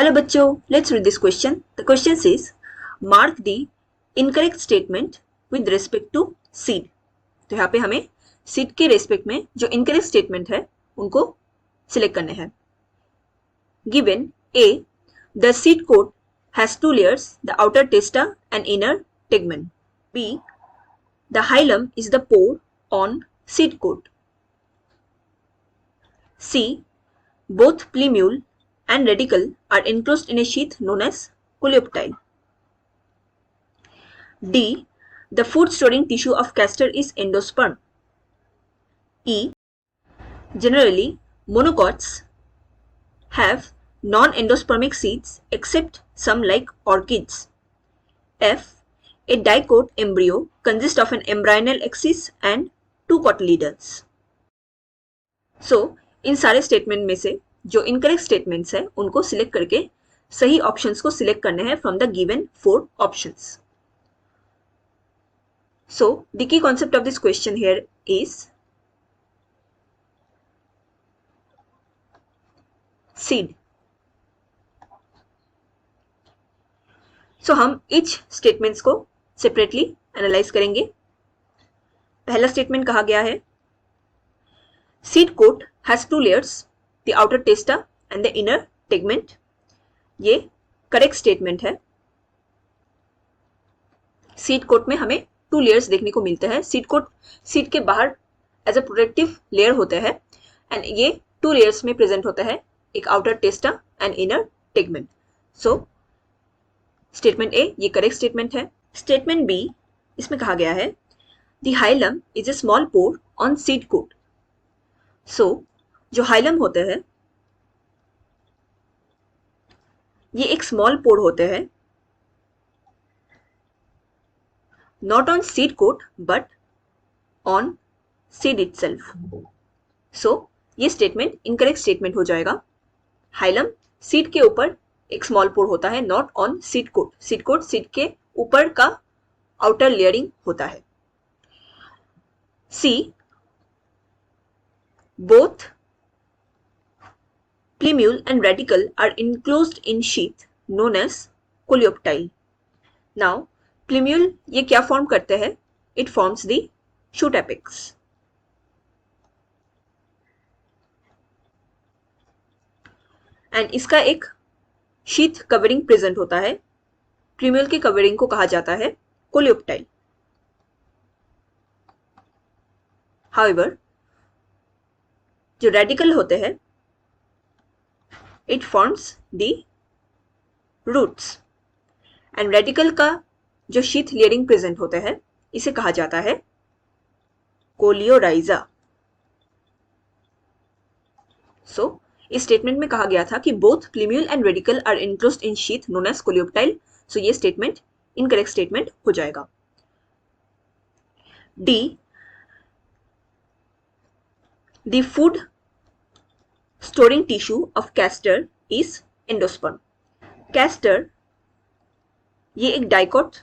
Hello बच्चों, let's read this question. The question says mark the incorrect statement with respect to seed. तो यहाँ पे हमें seed के रेस्पेक्ट में जो इनकरेक्ट स्टेटमेंट है उनको सिलेक्ट करने हैं. Given A, the seed coat has two layers, the outer testa and inner tegmen. B, the hilum is the pore on seed coat. C, both plumule and radicle are enclosed in a sheath known as coleoptile. D, the food storing tissue of castor is endosperm. E, generally monocots have non-endospermic seeds except some like orchids. F, a dicot embryo consists of an embryonal axis and two cotyledons. So, इन सारे statement में से जो incorrect statements है उनको select करके सही options को select करने हैं from the given 4 options. So, the key concept of this question here is seed. So, हम each statements को separately analyze करेंगे. पहला स्टेटमेंट कहा गया है seed coat has two layers, the outer testa and the inner tegment. ये correct statement है. Seed coat में हमें 2 लेयर्स देखने को मिलते हैं. सीड कोट सीड के बाहर एज अ प्रोटेक्टिव लेयर होता है एंड ये 2 लेयर्स में प्रेजेंट होता है, एक outer testa and inner tegment. So statement A ये करेक्ट स्टेटमेंट है. स्टेटमेंट बी, इसमें कहा गया है the hilum is a small pore on seed coat. So जो हाइलम होते हैं ये एक स्मॉल पोर होते हैं, not on seed coat but on seed itself. So ये स्टेटमेंट इनकरेक्ट स्टेटमेंट हो जाएगा. हाइलम सीड के ऊपर एक स्मॉल पोर होता है, not on seed coat. Seed coat seed के ऊपर का आउटर लेयरिंग होता है. सी, both plumule and radicle are enclosed in sheath known as coleoptile. Now, plumule ये क्या फॉर्म करते हैं? It forms the shoot apex. And इसका एक शीथ कवरिंग प्रेजेंट होता है. प्लूम्यूल की कवरिंग को कहा जाता है कोलियोप्टाइल. However, जो रेडिकल होते हैं it forms the roots and radicle का जो शीथ लेयरिंग प्रेजेंट होता है इसे कहा जाता है कोलियोराइजा. सो इस स्टेटमेंट में कहा गया था कि both plumule and radicle are enclosed in sheath known as coleoptile. So ये स्टेटमेंट इनकरेक्ट स्टेटमेंट हो जाएगा. D, the food storing tissue of castor is endosperm. Castor ये एक डाइकोट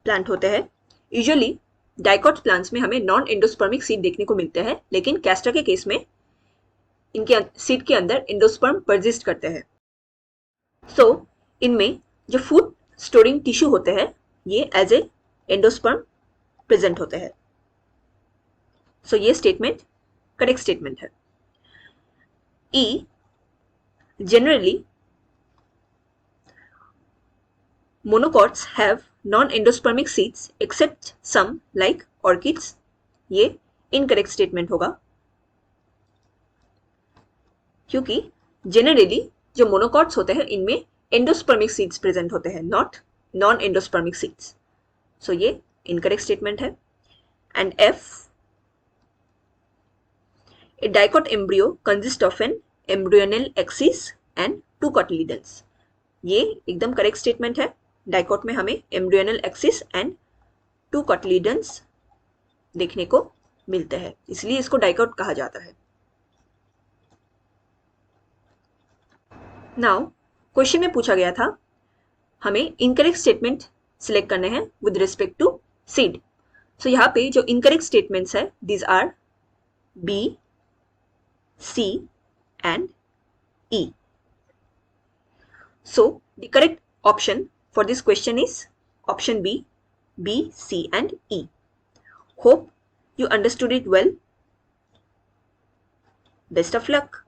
प्लांट होते हैं. यूजुअली डाइकोट प्लांट्स में हमें नॉन एंडोस्पर्मिक सीड देखने को मिलते हैं, लेकिन कैस्टर के केस में इनके सीड के अंदर एंडोस्पर्म परजिस्ट करते हैं. सो इनमें जो फूड स्टोरिंग टिश्यू होते हैं ये एज ए एंडोस्पर्म प्रेजेंट होते हैं. सो ये स्टेटमेंट करेक्ट स्टेटमेंट है. E, generally monocots have non-endospermic seeds except some like orchids. ये incorrect statement होगा क्योंकि generally जो monocots होते हैं इनमें endospermic seeds present होते हैं, not non-endospermic seeds. So ये incorrect statement है. And F, a dicot embryo consists of an embryonal axis and two cotyledons. ये एकदम करेक्ट स्टेटमेंट है. डाइकोट में हमें एम्ब्रियोनल एक्सिस एंड 2 cotyledons देखने को मिलते हैं, इसलिए इसको डाइकोट कहा जाता है. नाउ क्वेश्चन में पूछा गया था हमें इनकरेक्ट स्टेटमेंट सिलेक्ट करने हैं with respect to seed. So यहाँ पे जो इनकरेक्ट स्टेटमेंट्स है these are B, C and E. So the correct option for this question is option B, B, C and E. Hope you understood it well. Best of luck.